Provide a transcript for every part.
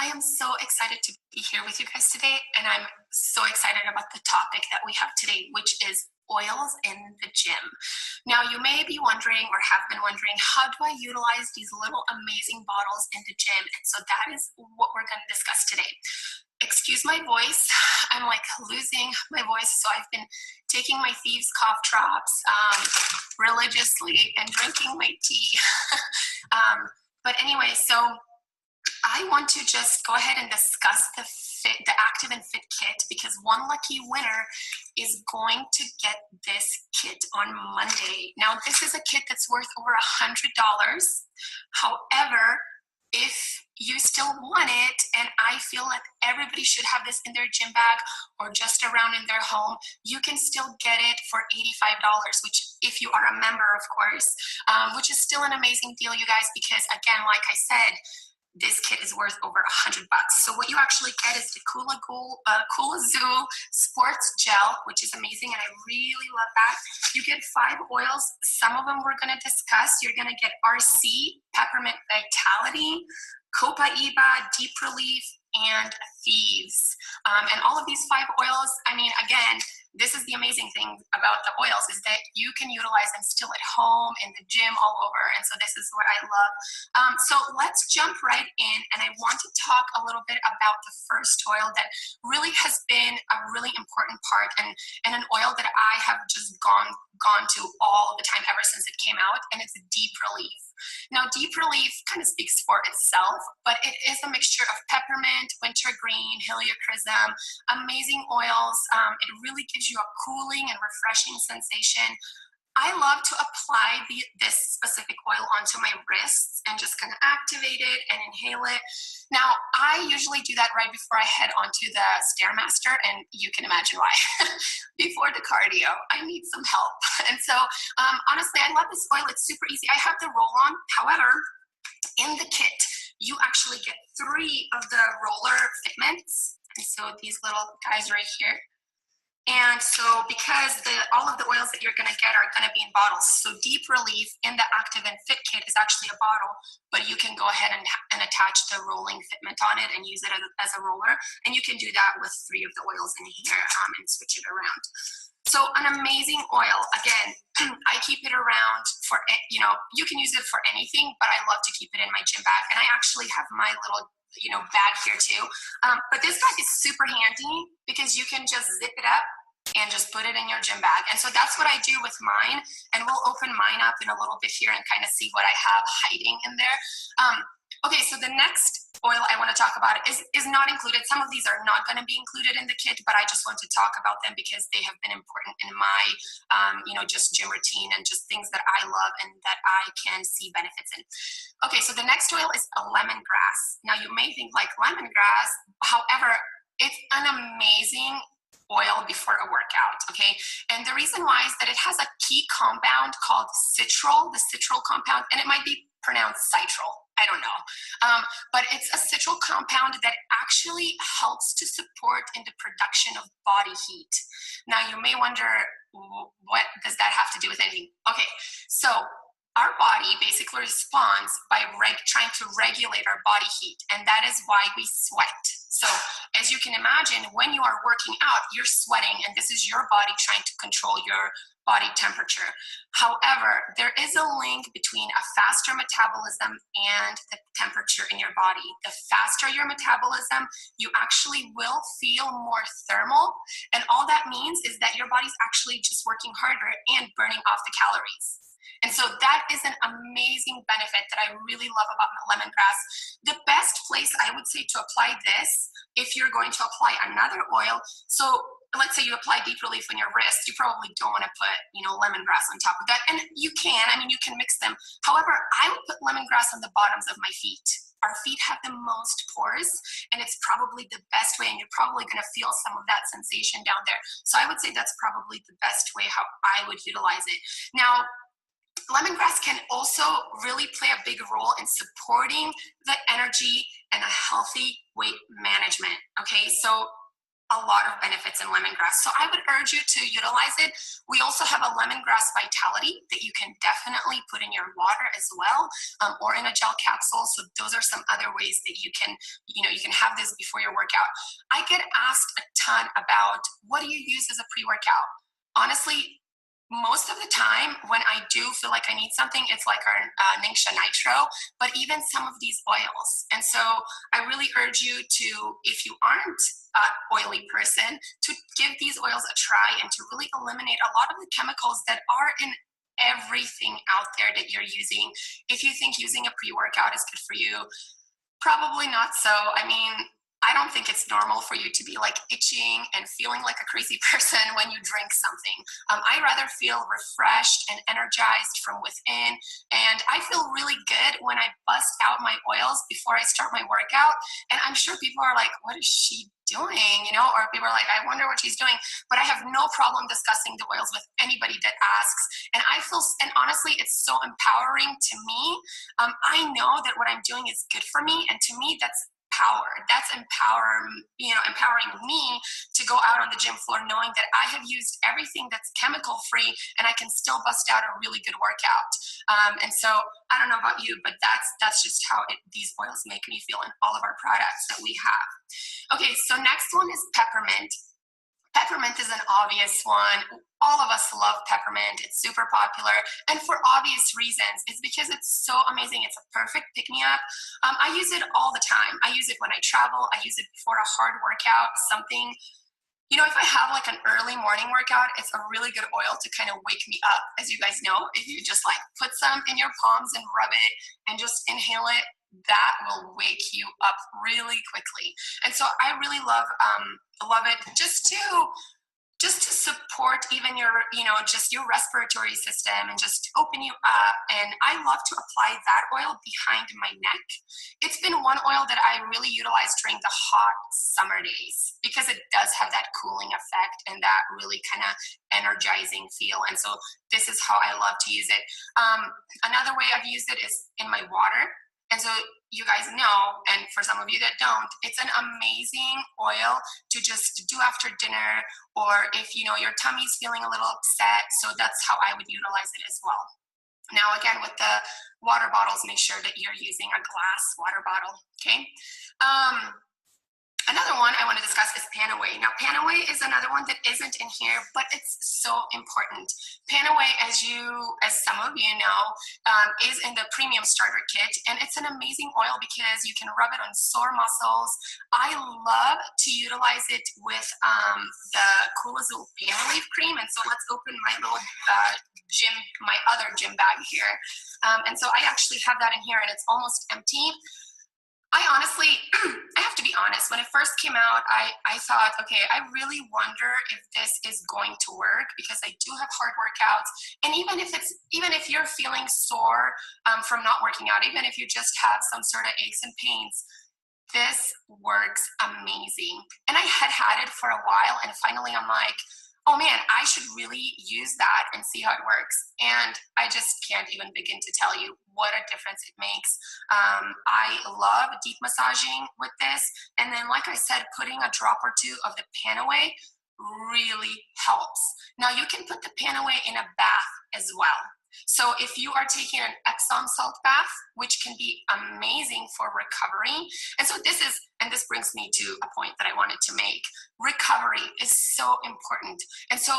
I am so excited to be here with you guys today, and I'm so excited about the topic that we have today, which is oils in the gym. Now, you may be wondering or have been wondering, how do I utilize these little amazing bottles in the gym? And so that is what we're going to discuss today. Excuse my voice. I'm like losing my voice, so I've been taking my thieves cough drops religiously and drinking my tea. But anyway, so I want to just go ahead and discuss the Active and Fit kit, because one lucky winner is going to get this kit on Monday. Now, this is a kit that's worth over $100. However, if you still want it, and I feel like everybody should have this in their gym bag or just around in their home, you can still get it for $85, which if you are a member, of course, which is still an amazing deal, you guys, because again, like I said, this kit is worth over $100. So what you actually get is the Cool Azul Sports Gel, which is amazing, and I really love that. You get 5 oils. Some of them we're going to discuss. You're going to get RC, Peppermint Vitality, Copaiba, Deep Relief, and Thieves. And all of these 5 oils, I mean, again, this is the amazing thing about the oils, is that you can utilize them still at home, in the gym, all over. And so this is what I love. So let's jump right in. And I want to talk a little bit about the first oil that really has been a really important part, and an oil that I have just gone to all the time ever since it came out, and it's Deep Relief. Now, Deep Relief kind of speaks for itself, but it is a mixture of peppermint, wintergreen, heliochrysum, amazing oils. It really gives you a cooling and refreshing sensation. I love to apply this specific oil onto my wrists and just kind of activate it and inhale it. Now, I usually do that right before I head onto the Stairmaster, and you can imagine why. Before the cardio, I need some help. And so, honestly, I love this oil. It's super easy. I have the roll-on. However, in the kit, you actually get 3 of the roller fitments. And so these little guys right here. And so because all of the oils that you're going to get are going to be in bottles, so Deep Relief in the Active and Fit kit is actually a bottle, but you can go ahead and attach the rolling fitment on it and use it as a roller. And you can do that with 3 of the oils in here and switch it around. So an amazing oil. Again, I keep it around for, you can use it for anything, but I love to keep it in my gym bag. And I actually have my little bag here too. But this bag is super handy because you can just zip it up and just put it in your gym bag. And so that's what I do with mine. And we'll open mine up in a little bit here and kind of see what I have hiding in there. Okay, so the next oil I want to talk about is not included. Some of these are not going to be included in the kit, but I just want to talk about them because they have been important in my, just gym routine and just things that I love and that I can see benefits in. Okay, so the next oil is a lemongrass. Now, you may think like lemongrass, however, it's an amazing oil before a workout, okay? And the reason why is that it has a key compound called citrol, the citrol compound, and it might be pronounced citral. I don't know. But it's a citrul compound that actually helps to support in the production of body heat. Now, you may wonder, what does that have to do with anything? Okay, so our body basically responds by trying to regulate our body heat, and that is why we sweat. So as you can imagine, when you are working out, you're sweating, and this is your body trying to control your body temperature. However, there is a link between a faster metabolism and the temperature in your body. The faster your metabolism, you actually will feel more thermal, and all that means is that your body's actually just working harder and burning off the calories. And so that is an amazing benefit that I really love about lemongrass. The best place I would say to apply this, if you're going to apply another oil, so let's say you apply Deep Relief on your wrist, you probably don't want to put, lemongrass on top of that. And you can, you can mix them. However, I would put lemongrass on the bottoms of my feet. Our feet have the most pores, and it's probably the best way, and you're probably going to feel some of that sensation down there. So I would say that's probably the best way how I would utilize it. Now, lemongrass can also really play a big role in supporting the energy and a healthy weight management, okay? So a lot of benefits in lemongrass. So I would urge you to utilize it. We also have a lemongrass vitality that you can definitely put in your water as well, or in a gel capsule. So those are some other ways that you can have this before your workout. I get asked a ton about, what do you use as a pre-workout? Honestly, most of the time when I do feel like I need something, it's like our Ningxia Nitro, but even some of these oils. And so I really urge you to, if you aren't an oily person, to give these oils a try and to really eliminate a lot of the chemicals that are in everything out there that you're using. If you think using a pre-workout is good for you, probably not so. I mean, I don't think it's normal for you to be like itching and feeling like a crazy person when you drink something. I rather feel refreshed and energized from within. And I feel really good when I bust out my oils before I start my workout. And I'm sure people are like, what is she doing? Or people are like, I wonder what she's doing. But I have no problem discussing the oils with anybody that asks. And honestly, it's so empowering to me. I know that what I'm doing is good for me. And to me, that's power. That's empowering me to go out on the gym floor knowing that I have used everything that's chemical free and I can still bust out a really good workout. And so I don't know about you, but that's just how these oils make me feel in all of our products that we have. Okay, so next one is peppermint. Peppermint is an obvious one. All of us love peppermint. It's super popular, and for obvious reasons. It's because it's so amazing. It's a perfect pick-me-up. I use it all the time. I use it when I travel. I use it before a hard workout, something. If I have like an early morning workout, it's a really good oil to kind of wake me up. As you guys know, if you just like put some in your palms and rub it and just inhale it, that will wake you up really quickly. And so I really love it just to support even your just your respiratory system and just open you up. And I love to apply that oil behind my neck. It's been one oil that I really utilize during the hot summer days because it does have that cooling effect and that really kind of energizing feel. And so this is how I love to use it. Another way I've used it is in my water. And so you guys know, and for some of you that don't, it's an amazing oil to just do after dinner, or if your tummy's feeling a little upset. So that's how I would utilize it as well. Now again, with the water bottles, make sure that you're using a glass water bottle, okay? Another one I want to discuss is Panaway. Now, Panaway is another one that isn't in here, but it's so important. Panaway, as some of you know, is in the premium starter kit, and it's an amazing oil because you can rub it on sore muscles. I love to utilize it with the Cool Azul Panel Leaf Cream, and so let's open my little my other gym bag here. And so I actually have that in here, and it's almost empty. I honestly, I have to be honest, when it first came out, I thought, okay, I really wonder if this is going to work because I do have hard workouts. And even if you're feeling sore from not working out, even if you just have some sort of aches and pains, this works amazing. And I had it for a while, and finally I'm like, oh man, I should really use that and see how it works. And I just can't even begin to tell you what a difference it makes. I love deep massaging with this. And then, like I said, putting a drop or two of the Panaway really helps. Now you can put the Panaway in a bath as well. So if you are taking an Epsom salt bath, which can be amazing for recovery, and so this brings me to a point that I wanted to make. Recovery is so important. And so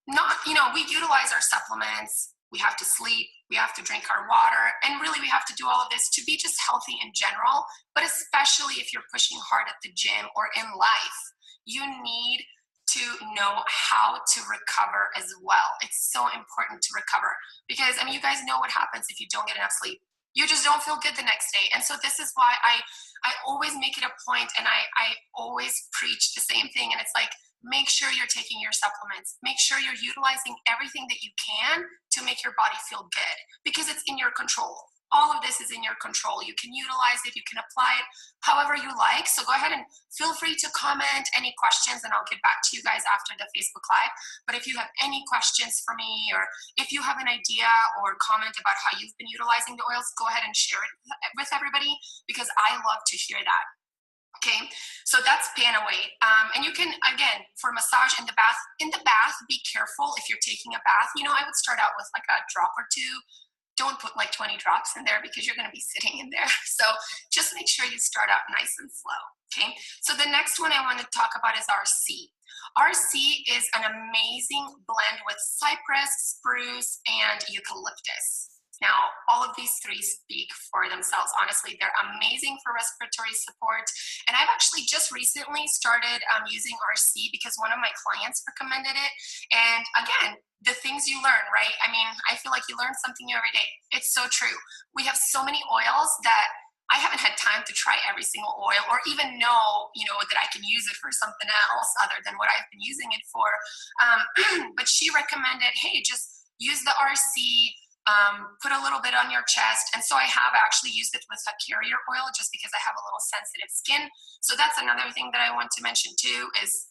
we utilize our supplements, we have to sleep, we have to drink our water, and really we have to do all of this to be just healthy in general, but especially if you're pushing hard at the gym or in life, you need to know how to recover as well. It's so important to recover because, you guys know what happens if you don't get enough sleep. You just don't feel good the next day. And so this is why I always make it a point, and I always preach the same thing. And it's like, make sure you're taking your supplements. Make sure you're utilizing everything that you can to make your body feel good because it's in your control. All of this is in your control. You can utilize it, you can apply it however you like. So go ahead and feel free to comment any questions, and I'll get back to you guys after the Facebook Live. But if you have any questions for me, or if you have an idea or comment about how you've been utilizing the oils, go ahead and share it with everybody because I love to hear that. Okay, So that's panna weight. And you can, again, for massage in the bath, be careful if you're taking a bath. You know, I would start out with like a drop or two. Don't put like 20 drops in there because you're going to be sitting in there. So just make sure you start out nice and slow. Okay. So the next one I want to talk about is RC. RC is an amazing blend with cypress, spruce, and eucalyptus. Now, all of these three speak for themselves. Honestly, they're amazing for respiratory support. And I've actually just recently started using RC because one of my clients recommended it. And again, the things you learn, right? I mean, I feel like you learn something new every day. It's so true. We have so many oils that I haven't had time to try every single oil or even know, that I can use it for something else other than what I've been using it for. But she recommended, hey, just use the RC, put a little bit on your chest. And so I have actually used it with a carrier oil just because I have a little sensitive skin. So that's another thing that I want to mention too is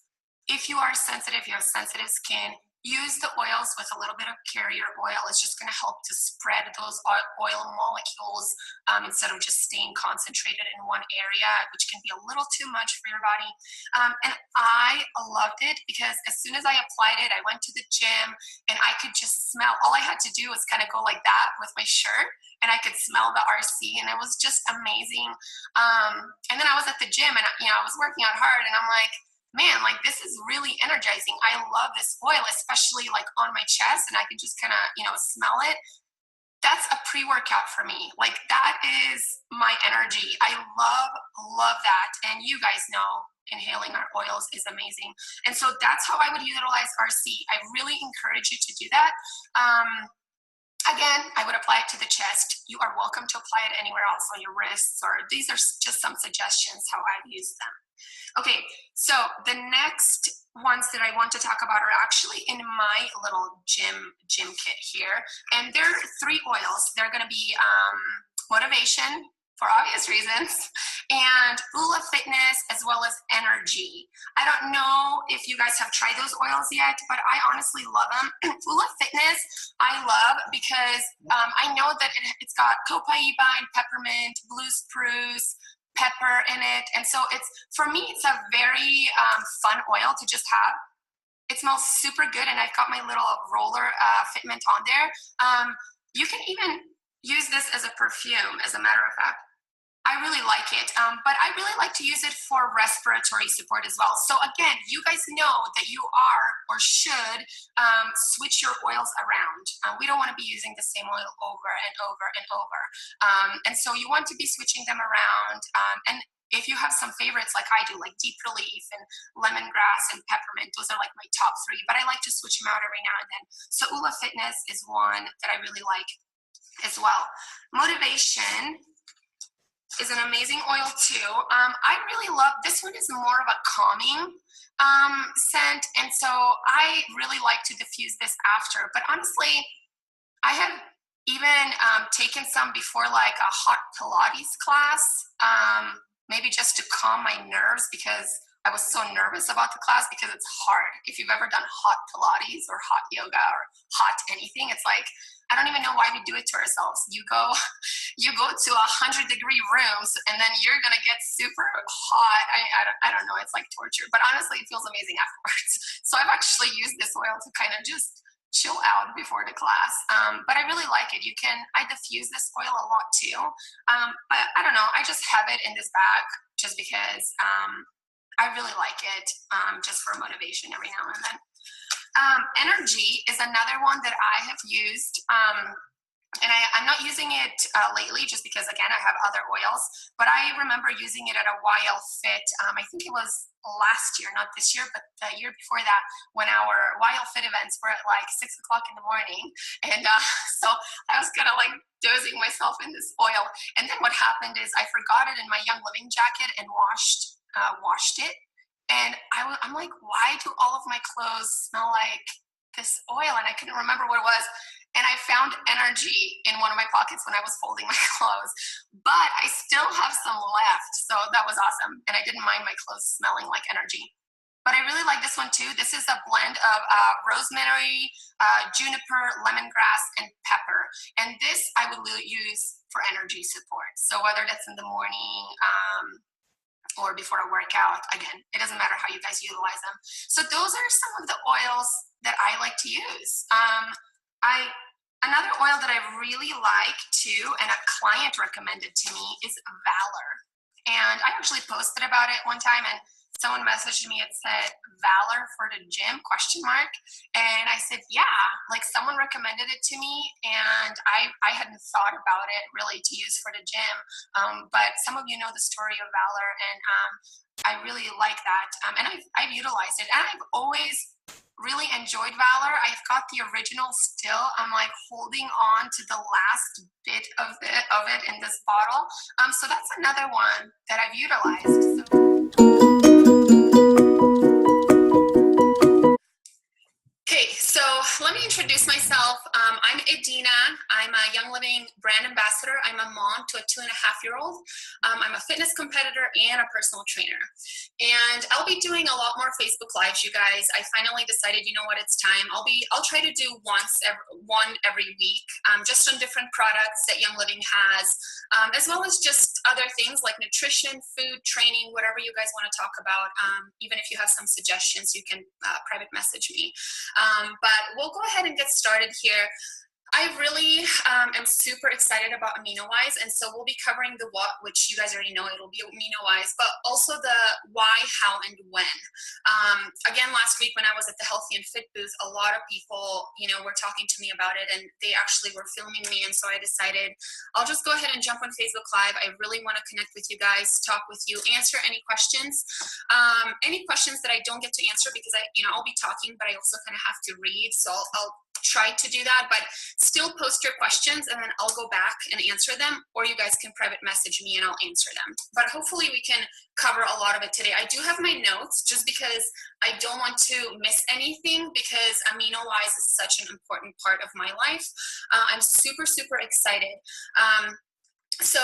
if you are sensitive, you have sensitive skin, use the oils with a little bit of carrier oil. It's just going to help to spread those oil molecules instead of just staying concentrated in one area, which can be a little too much for your body. And I loved it because as soon as I applied it, I went to the gym and I could just smell. All I had to do was kind of go like that with my shirt and I could smell the RC and it was just amazing. And then I was at the gym and I was working out hard and I'm like, man, like this is really energizing. I love this oil, especially like on my chest and I can just kind of, smell it. That's a pre-workout for me. Like that is my energy. I love that. And you guys know inhaling our oils is amazing. And so that's how I would utilize RC. I really encourage you to do that. Again, I would apply it to the chest. You are welcome to apply it anywhere else on your wrists, or these are just some suggestions how I've used them. Okay, so the next ones that I want to talk about are actually in my little gym kit here. And there are 3 oils. They're going to be motivation, for obvious reasons, and Ula Fitness, as well as energy. I don't know if you guys have tried those oils yet, but I honestly love them. Ula Fitness, I love because I know that it's got copaiba and peppermint, blue spruce, pepper in it. And so for me, it's a very fun oil to just have. It smells super good. And I've got my little roller fitment on there. You can even use this as a perfume, as a matter of fact. I really like it, but I really like to use it for respiratory support as well. So again, you guys know that you are or should switch your oils around. We don't want to be using the same oil over and over and over. And so you want to be switching them around. And if you have some favorites like I do, like Deep Relief and Lemongrass and Peppermint, those are like my top 3, but I like to switch them out every now and then. So Ula Fitness is one that I really like as well. Motivation is an amazing oil too. I really love, this one is more of a calming scent, and so I really like to diffuse this after. But honestly, I have even taken some before like a hot Pilates class, maybe just to calm my nerves because I was so nervous about the class because it's hard. If you've ever done hot Pilates or hot yoga or hot anything, it's like, I don't even know why we do it to ourselves. You go to 100-degree rooms and then you're going to get super hot. I don't know. It's like torture, but honestly, it feels amazing afterwards. So I've actually used this oil to kind of just chill out before the class. But I really like it. I diffuse this oil a lot too. But I don't know. I just have it in this bag just because I really like it just for motivation every now and then. Energy is another one that I have used, and I'm not using it lately just because, again, I have other oils, but I remember using it at a YL Fit. I think it was last year, not this year, but the year before that, when our YL Fit events were at like 6 o'clock in the morning. And so I was kind of like dozing myself in this oil. And then what happened is I forgot it in my Young Living jacket and washed it. And I'm like, why do all of my clothes smell like this oil? And I couldn't remember what it was. And I found energy in one of my pockets when I was folding my clothes. But I still have some left. So that was awesome. And I didn't mind my clothes smelling like energy. But I really like this one too. This is a blend of rosemary, juniper, lemongrass, and pepper. And this I would use for energy support. So whether that's in the morning, or before a workout. Again, it doesn't matter how you guys utilize them. So those are some of the oils that I like to use. Another oil that I really like too, and a client recommended to me, is Valor. And I actually posted about it one time, and someone messaged me, it said Valor for the gym, ? And I said, yeah, like someone recommended it to me, and I hadn't thought about it really to use for the gym. But some of you know the story of Valor, and I really like that. And I've utilized it, and I've always really enjoyed Valor. I've got the original still. I'm like holding on to the last bit of it in this bottle. So that's another one that I've utilized. Okay, so let me introduce myself. I'm Edina. I'm a Young Living brand ambassador. I'm a mom to a 2.5-year-old. I'm a fitness competitor and a personal trainer. And I'll be doing a lot more Facebook Lives, you guys. I finally decided, you know what, it's time. I'll try to do one every week, just on different products that Young Living has, as well as just other things like nutrition, food, training, whatever you guys want to talk about. Even if you have some suggestions, you can private message me. But we'll go ahead and get started here. I really am super excited about Amino-wise, and so we'll be covering the what, which you guys already know, it'll be Amino-wise, but also the why, how, and when. Again, last week when I was at the Healthy and Fit booth, a lot of people, were talking to me about it, and they actually were filming me, and so I decided I'll just go ahead and jump on Facebook Live. I really want to connect with you guys, talk with you, answer any questions. Any questions that I don't get to answer, because I'll be talking, but I also kind of have to read, so I'll try to do that, but still post your questions and then I'll go back and answer them, or you guys can private message me and I'll answer them. But hopefully we can cover a lot of it today. I do have my notes just because I don't want to miss anything, because Amino-wise is such an important part of my life. I'm super, super excited. So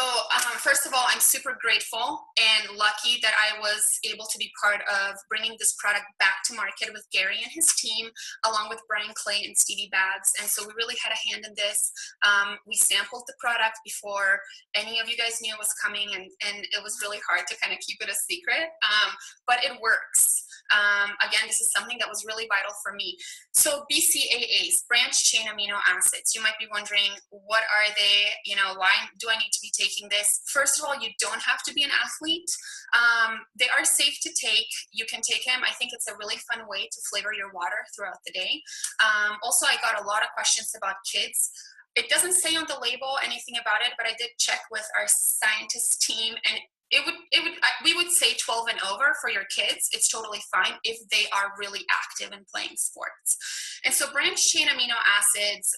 first of all, I'm super grateful and lucky that I was able to be part of bringing this product back to market with Gary and his team, along with Brian Clay and Stevie Babs. And so we really had a hand in this. We sampled the product before any of you guys knew it was coming, and it was really hard to kind of keep it a secret, but it works. Again, this is something that was really vital for me. So BCAAs, branched chain amino acids. You might be wondering, what are they? Why do I need to be taking this? First of all, you don't have to be an athlete. They are safe to take. You can take them. I think it's a really fun way to flavor your water throughout the day. Also, I got a lot of questions about kids. It doesn't say on the label anything about it, but I did check with our scientist team, and we would say 12 and over for your kids. It's totally fine if they are really active and playing sports. And so branched chain amino acids,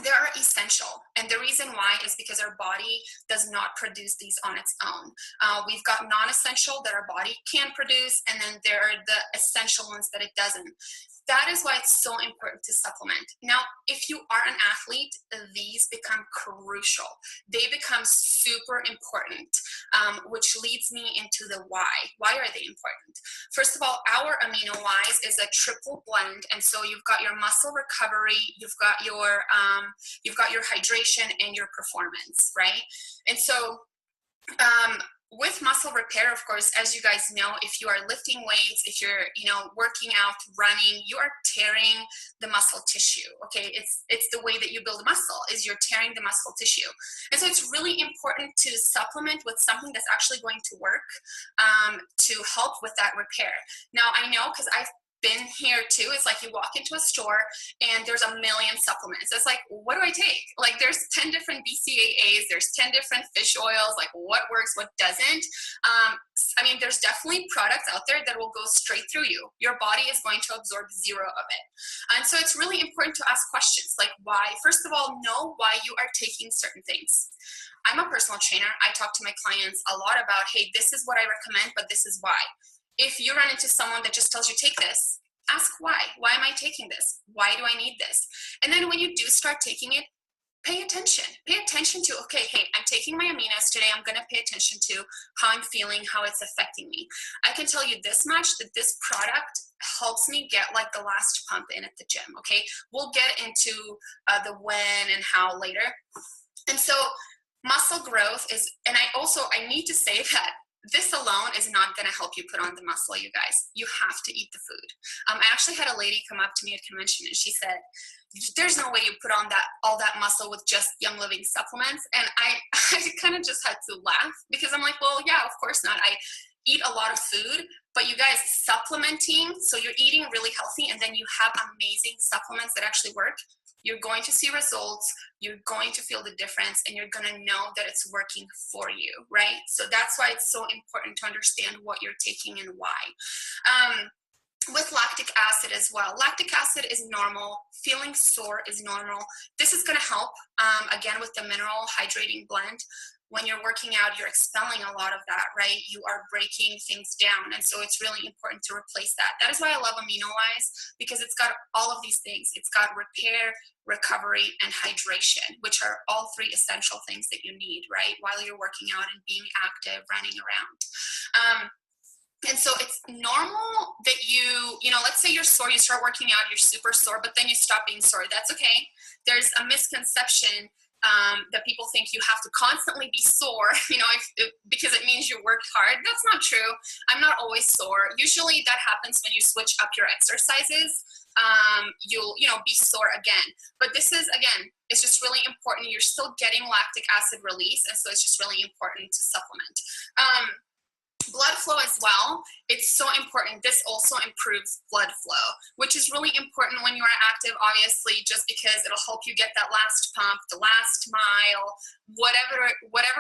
they are essential, and the reason why is because our body does not produce these on its own. We've got non-essential that our body can produce, and then there are the essential ones that it doesn't. That is why it's so important to supplement. Now, if you are an athlete, these become crucial. They become super important, which leads me into the why. Why are they important? First of all, our Amino-wise is a triple blend, and so you've got your muscle recovery, you've got your hydration, and your performance, right? And so with muscle repair, of course, as you guys know, if you are lifting weights, if you're, working out, running, you are tearing the muscle tissue, okay? It's the way that you build a muscle, is you're tearing the muscle tissue. And so it's really important to supplement with something that's actually going to work to help with that repair. Now, I know, because I've been here too. It's like you walk into a store and there's a million supplements. It's like, what do I take? Like, there's 10 different BCAAs, there's 10 different fish oils, like what works, what doesn't. There's definitely products out there that will go straight through you. Your body is going to absorb zero of it. And so it's really important to ask questions like why. First of all, know why you are taking certain things. I'm a personal trainer. I talk to my clients a lot about, hey, this is what I recommend, but this is why. If you run into someone that just tells you take this, ask why. Why am I taking this? Why do I need this? And then when you do start taking it, pay attention. Pay attention to, okay, hey, I'm taking my aminos today. I'm going to pay attention to how I'm feeling, how it's affecting me. I can tell you this much, that this product helps me get like the last pump in at the gym, okay? We'll get into the when and how later. And so muscle growth is, and I need to say that this alone is not going to help you put on the muscle, you guys. You have to eat the food. I actually had a lady come up to me at convention and she said, there's no way you put on all that muscle with just Young Living supplements. And I kind of just had to laugh because I'm like, well, yeah, of course not. I eat a lot of food, but you guys, supplementing, so you're eating really healthy and then you have amazing supplements that actually work. You're going to see results, you're going to feel the difference, and you're going to know that it's working for you, right? So that's why it's so important to understand what you're taking and why. With lactic acid as well. Lactic acid is normal. Feeling sore is normal. This is going to help, again, with the mineral hydrating blend. When you're working out, you're expelling a lot of that, right? You are breaking things down. And so it's really important to replace that. That is why I love Amino, because it's got all of these things. It's got repair, recovery, and hydration, which are all three essential things that you need, right? While you're working out and being active, running around. And so it's normal that let's say you're sore, you start working out, you're super sore, but then you stop being sore. That's okay. There's a misconception that people think you have to constantly be sore, because it means you worked hard. That's not true. I'm not always sore. Usually that happens when you switch up your exercises. You'll, be sore again. But this is, again, it's just really important. You're still getting lactic acid release, and so it's just really important to supplement. Blood flow as well, it's so important. This also improves blood flow, which is really important when you are active, obviously, just because it'll help you get that last pump, the last mile, whatever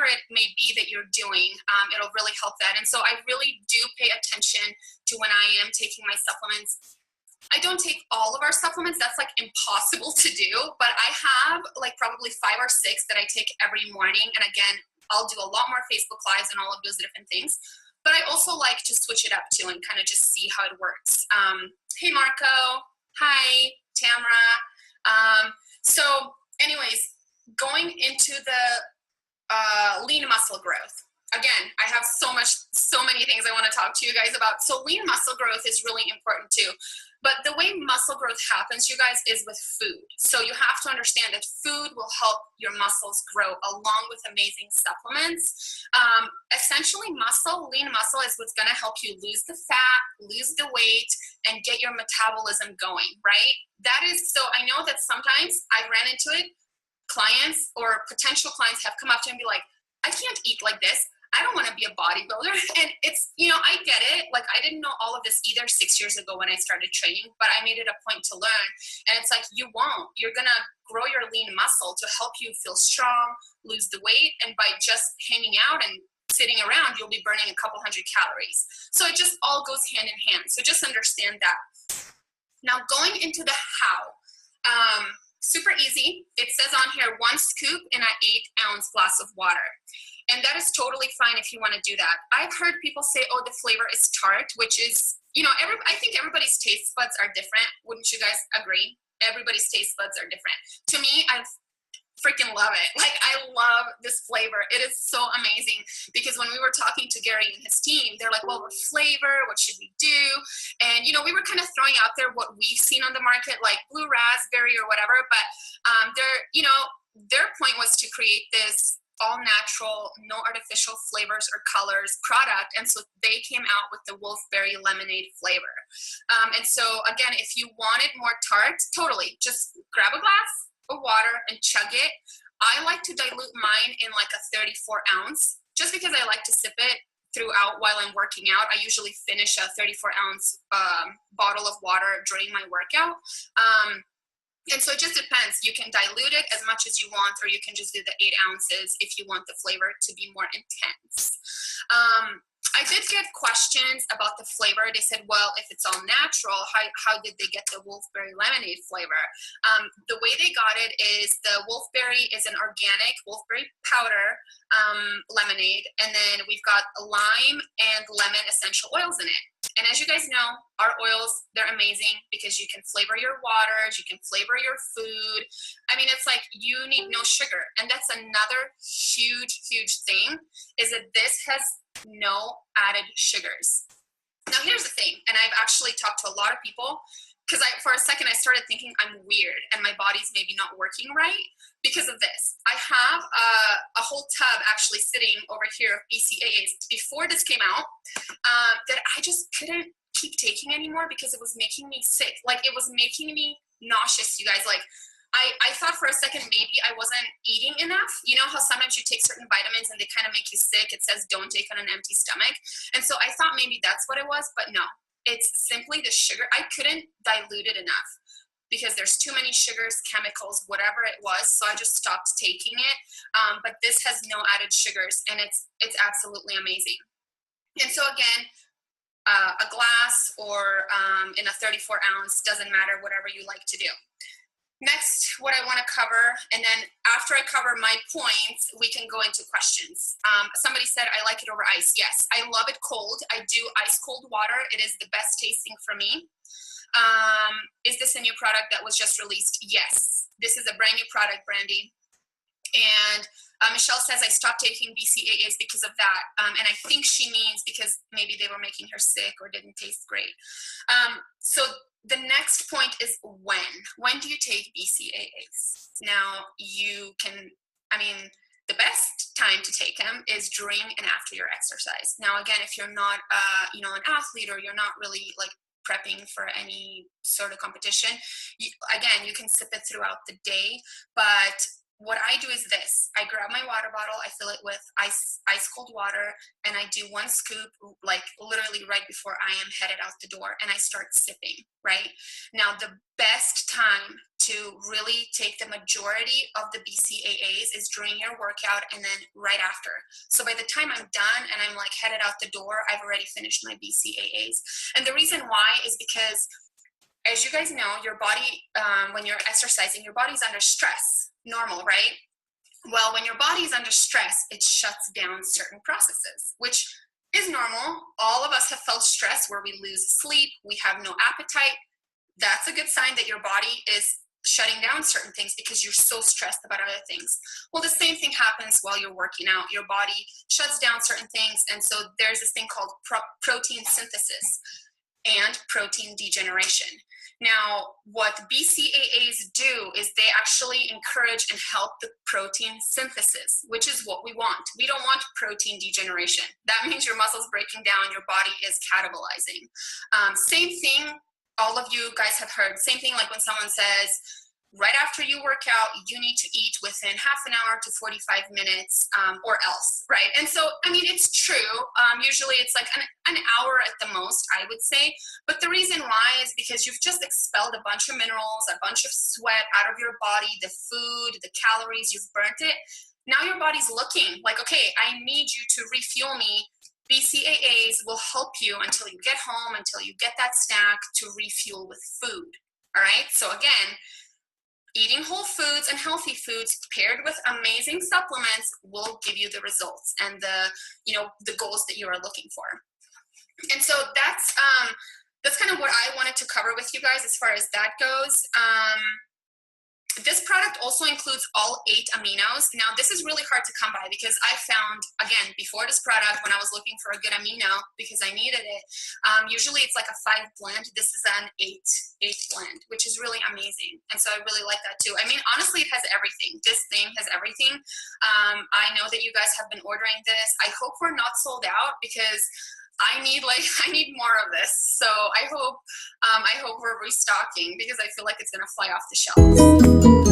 it may be that you're doing, it'll really help that. And so I really do pay attention to when I am taking my supplements. I don't take all of our supplements. That's like impossible to do, but I have like probably 5 or 6 that I take every morning. And again, I'll do a lot more Facebook Lives and all of those different things. But I also like to switch it up too and kind of just see how it works. Hey, Marco. Hi, Tamara. So anyways, going into the lean muscle growth. Again, I have so many things I want to talk to you guys about. So lean muscle growth is really important too. But the way muscle growth happens, you guys, is with food. So you have to understand that food will help your muscles grow along with amazing supplements. Essentially, lean muscle is what's going to help you lose the fat, lose the weight, and get your metabolism going, right? That is, so I know that sometimes I ran into it. Clients or potential clients have come up to me and be like, I can't eat like this. I don't want to be a bodybuilder. And it's, I get it. Like, I didn't know all of this either 6 years ago when I started training, but I made it a point to learn. And it's like, you won't. You're going to grow your lean muscle to help you feel strong, lose the weight. And by just hanging out and sitting around, you'll be burning a couple hundred calories. So it just all goes hand in hand. So just understand that. Now, going into the how. Super easy. It says on here, 1 scoop in an 8-ounce glass of water. And that is totally fine if you want to do that. I've heard people say, oh, the flavor is tart, which is, I think everybody's taste buds are different. Wouldn't you guys agree? Everybody's taste buds are different. To me, I freaking love it. Like, I love this flavor. It is so amazing because when we were talking to Gary and his team, they're like, well, what flavor? What should we do? And, we were kind of throwing out there what we've seen on the market, like blue raspberry or whatever. But their point was to create this all natural, no artificial flavors or colors product. And so they came out with the Wolfberry lemonade flavor. And so again, if you wanted more tart, totally just grab a glass of water and chug it. I like to dilute mine in like a 34 ounce, just because I like to sip it throughout while I'm working out. I usually finish a 34 ounce bottle of water during my workout. And so it just depends. You can dilute it as much as you want, or you can just do the 8 ounces if you want the flavor to be more intense. I did get questions about the flavor. They said, well, if it's all natural, how did they get the Wolfberry lemonade flavor? The way they got it is the Wolfberry is an organic Wolfberry powder lemonade, and then we've got lime and lemon essential oils in it. And as you guys know, our oils, they're amazing because you can flavor your waters, you can flavor your food. I mean, it's like you need no sugar. And that's another huge, huge thing, is that this has no added sugars. Now, here's the thing, and I've actually talked to a lot of people, because for a second I started thinking I'm weird and my body's maybe not working right, because of this. I have a whole tub actually sitting over here of BCAAs before this came out that I just couldn't keep taking anymore because it was making me sick. Like, it was making me nauseous, you guys. Like, I thought for a second maybe I wasn't eating enough. You know how sometimes you take certain vitamins and they kind of make you sick? It says don't take on an empty stomach. And so I thought maybe that's what it was, but no. It's simply the sugar. I couldn't dilute it enough because there's too many sugars, chemicals, whatever it was. So I just stopped taking it. But this has no added sugars, and it's absolutely amazing. And so again, a glass or in a 34 ounce, doesn't matter, whatever you like to do. Next, what I want to cover, and then after I cover my points, we can go into questions. Somebody said, I like it over ice. Yes, I love it cold. I do ice cold water. It is the best tasting for me. Is this a new product that was just released? Yes, this is a brand new product, Brandy. And Michelle says, I stopped taking BCAAs because of that. And I think she means because maybe they were making her sick or didn't taste great. So the next point is when. When do you take BCAAs? Now, you can, the best time to take them is during and after your exercise. Now, again, if you're not, an athlete, or you're not really like prepping for any sort of competition, you can sip it throughout the day. But what I do is this. I grab my water bottle, I fill it with ice cold water, and I do one scoop, like literally right before I am headed out the door, and I start sipping, right? Now, the best time to really take the majority of the BCAAs is during your workout and then right after. So by the time I'm done and I'm like headed out the door, I've already finished my BCAAs. And the reason why is because, as you guys know, your body, when you're exercising, your body's under stress. Normal, right? Well, when your body is under stress, it shuts down certain processes, which is normal. All of us have felt stress where we lose sleep, we have no appetite. That's a good sign that your body is shutting down certain things because you're so stressed about other things. Well, the same thing happens while you're working out. Your body shuts down certain things, and so there's this thing called protein synthesis and protein degeneration. Now, what BCAAs do is they actually encourage and help the protein synthesis, which is what we want. We don't want protein degeneration. That means your muscles breaking down, your body is catabolizing. Same thing, all of you guys have heard, same thing like when someone says, right after you work out, you need to eat within half an hour to 45 minutes or else, right? And so, it's true. Usually it's like an hour at the most, I would say. But the reason why is because you've just expelled a bunch of minerals, a bunch of sweat out of your body, the food, the calories, you've burnt it. Now your body's looking like, okay, I need you to refuel me. BCAAs will help you until you get home, until you get that snack to refuel with food, all right? So again, eating whole foods and healthy foods paired with amazing supplements will give you the results and the goals that you are looking for. And so that's kind of what I wanted to cover with you guys as far as that goes. This product also includes all 8 aminos. Now, this is really hard to come by because I found, again, before this product, when I was looking for a good amino because I needed it, usually it's like a 5 blend. This is an 8 blend, which is really amazing. And so I really like that too. Honestly, it has everything. This thing has everything. I know that you guys have been ordering this. I hope we're not sold out because I need more of this. So I hope we're restocking because I feel like it's gonna fly off the shelves.